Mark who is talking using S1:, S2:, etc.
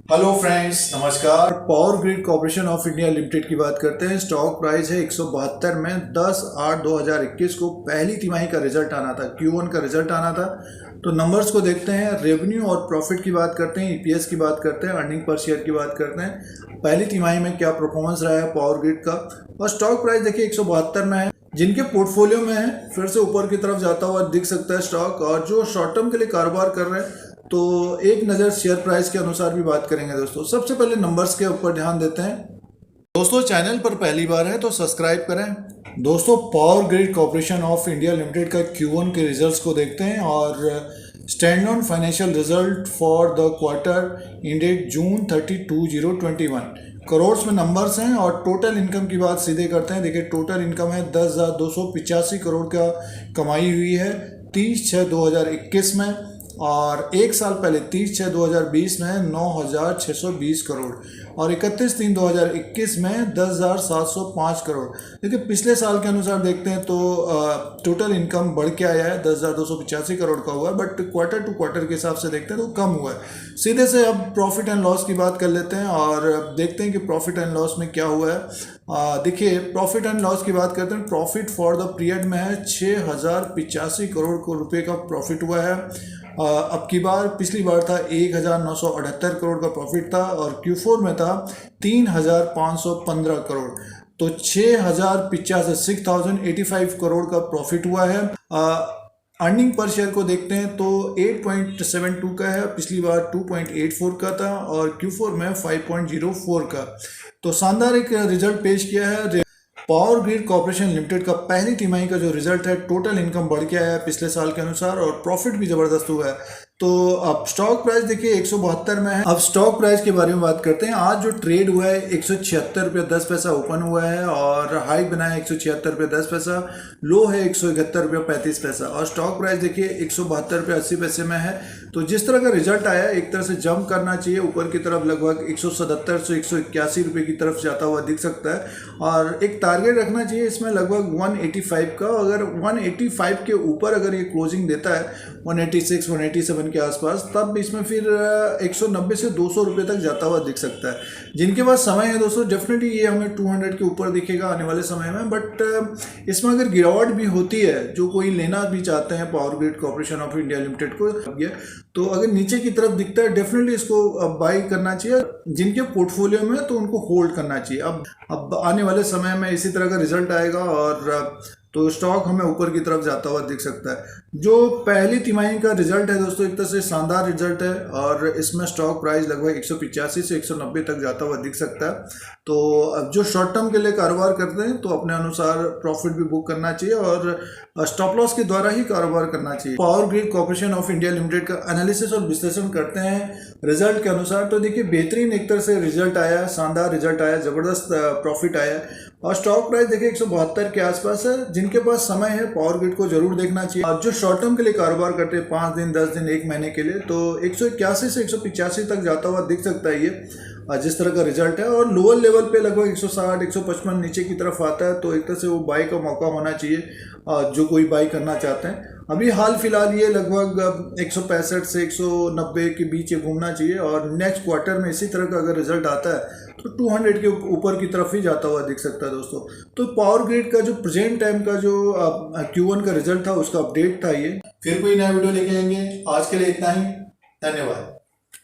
S1: Hello friends, नमस्कार। Power Grid Corporation of India limited की बात करते हैं। स्टॉक प्राइस है 172 में 10/8/2021 को पहली तिमाही का रिजल्ट आना था, Q1 का रिजल्ट आना था। तो नंबर्स को देखते हैं, रेवेन्यू और प्रॉफिट की बात करते हैं, ईपीएस की बात करते हैं, अर्निंग पर शेयर की बात करते हैं। पहली तिमाही में क्या परफॉर्मेंस रहा है पावर ग्रिड का। और स्टॉक प्राइस देखिए 172 में है। जिनके पोर्टफोलियो में है फिर से ऊपर की तरफ जाता हुआ दिख सकता है स्टॉक। और जो शॉर्ट टर्म के लिए कारोबार कर रहे हैं तो एक नज़र शेयर प्राइस के अनुसार भी बात करेंगे दोस्तों। सबसे पहले नंबर्स के ऊपर ध्यान देते हैं दोस्तों। चैनल पर पहली बार है तो सब्सक्राइब करें दोस्तों। Power Grid Corporation of India Limited का Q1 के रिजल्ट्स को देखते हैं और standalone financial result for the quarter ended June 30, 2021 crore में नंबर्स हैं। और टोटल इनकम की बात सीधे करते हैं। देखिए टोटल इनकम है 10,285 करोड़ का कमाई हुई है 30/6/2021 में। और एक साल पहले 30/6/2020 में 9,620 करोड़ और 31/3/2021 में 10,705 करोड़। देखिए पिछले साल के अनुसार देखते हैं तो टोटल इनकम बढ़ के आया है, 10,285 करोड़ का हुआ है, बट क्वार्टर टू क्वार्टर के हिसाब से देखते हैं तो कम हुआ है। सीधे से अब प्रॉफिट एंड लॉस की बात कर लेते हैं और देखते हैं कि प्रॉफिट एंड लॉस में क्या हुआ है। देखिए प्रॉफिट एंड लॉस की बात करते हैं। प्रॉफिट फॉर द पीरियड में है 6,085 करोड़ रुपए का प्रॉफिट हुआ है। अब की बार पिछली बार था 1,978 करोड़ का प्रॉफिट था और Q4 में था 3,515 करोड़। तो 6,085 करोड़ का प्रॉफिट हुआ है। अर्निंग पर शेयर को देखते हैं तो 8.72 का है, पिछली बार 2.84 का था और Q4 में 5.04 का। तो शानदार एक रिजल्ट पेश किया है पावर ग्रिड कॉर्पोरेशन लिमिटेड का। पहली तिमाही का जो रिजल्ट है, टोटल इनकम बढ़ के आया है पिछले साल के अनुसार और प्रॉफिट भी जबरदस्त हुआ है। तो अब स्टॉक प्राइस देखिए 172 में है। अब स्टॉक प्राइस के बारे में बात करते हैं। आज जो ट्रेड हुआ है 176 रुपये 10 पैसा ओपन हुआ है और हाई बनाया 176 रुपये 10 पैसा, लो है 171 रुपये 35 पैसा और स्टॉक प्राइस देखिए 172 रुपये 80 पैसे में है। तो जिस तरह का रिजल्ट आया एक तरह से जंप करना चाहिए ऊपर की तरफ, लगभग 177 से 181 रुपये की तरफ जाता हुआ दिख सकता है। और एक टारगेट रखना चाहिए इसमें लगभग 185 का। अगर 185 के ऊपर अगर ये क्लोजिंग देता है 186 187 के आसपास, तब इसमें फिर 190 से 200 रुपये तक जाता हुआ दिख सकता है। जिनके पास समय है दोस्तों डेफिनेटली ये हमें 200 के ऊपर दिखेगा आने वाले समय में। बट इसमें अगर गिरावट भी होती है, जो कोई लेना भी चाहते हैं power Grid Corporation of India limited को, तो अगर नीचे की तरफ दिखता है डेफिनेटली इसको बाई करना चाहिए। जिनके पोर्टफोलियो में तो उनको होल्ड करना चाहिए। अब आने वाले समय में इसी तरह का रिजल्ट आएगा और तो स्टॉक हमें ऊपर की तरफ जाता हुआ दिख सकता है। जो पहली तिमाही का रिजल्ट है दोस्तों एक तरह से शानदार रिजल्ट है और इसमें स्टॉक प्राइस लगभग 185 से 190 तक जाता हुआ दिख सकता है। तो अब जो शॉर्ट टर्म के लिए कारोबार करते हैं तो अपने अनुसार प्रॉफिट भी बुक करना चाहिए और स्टॉप लॉस के द्वारा ही कारोबार करना चाहिए। Power Grid Corporation of India Limited का एनालिसिस और विश्लेषण करते हैं रिजल्ट के अनुसार। तो देखिए बेहतरीन एक तरह से रिजल्ट आया, शानदार रिजल्ट आया, जबरदस्त प्रॉफिट आया और स्टॉक प्राइस देखिए 172 के आसपास है। जिनके पास समय है पावर ग्रिड को जरूर देखना चाहिए। और जो शॉर्ट टर्म के लिए कारोबार करते हैं 5 दिन 10 दिन 1 महीने के लिए, तो 181 से 185 तक जाता हुआ दिख सकता है ये जिस तरह का रिजल्ट है। और लोअर लेवल पे लगभग 160 155 नीचे की तरफ आता है तो एक तरह से वो बाई का मौका होना चाहिए जो कोई बाई करना चाहते हैं। अभी हाल फिलहाल ये लगभग 165 से 190 के बीच घूमना चाहिए और नेक्स्ट क्वार्टर में इसी तरह का अगर रिजल्ट आता है तो 200 के ऊपर की तरफ ही जाता हुआ दिख सकता है दोस्तों। तो पावर ग्रिड का जो प्रेजेंट टाइम का जो Q1 का रिजल्ट था उसका अपडेट था ये। फिर कोई नया वीडियो लेके आएंगे। आज के लिए इतना ही, धन्यवाद।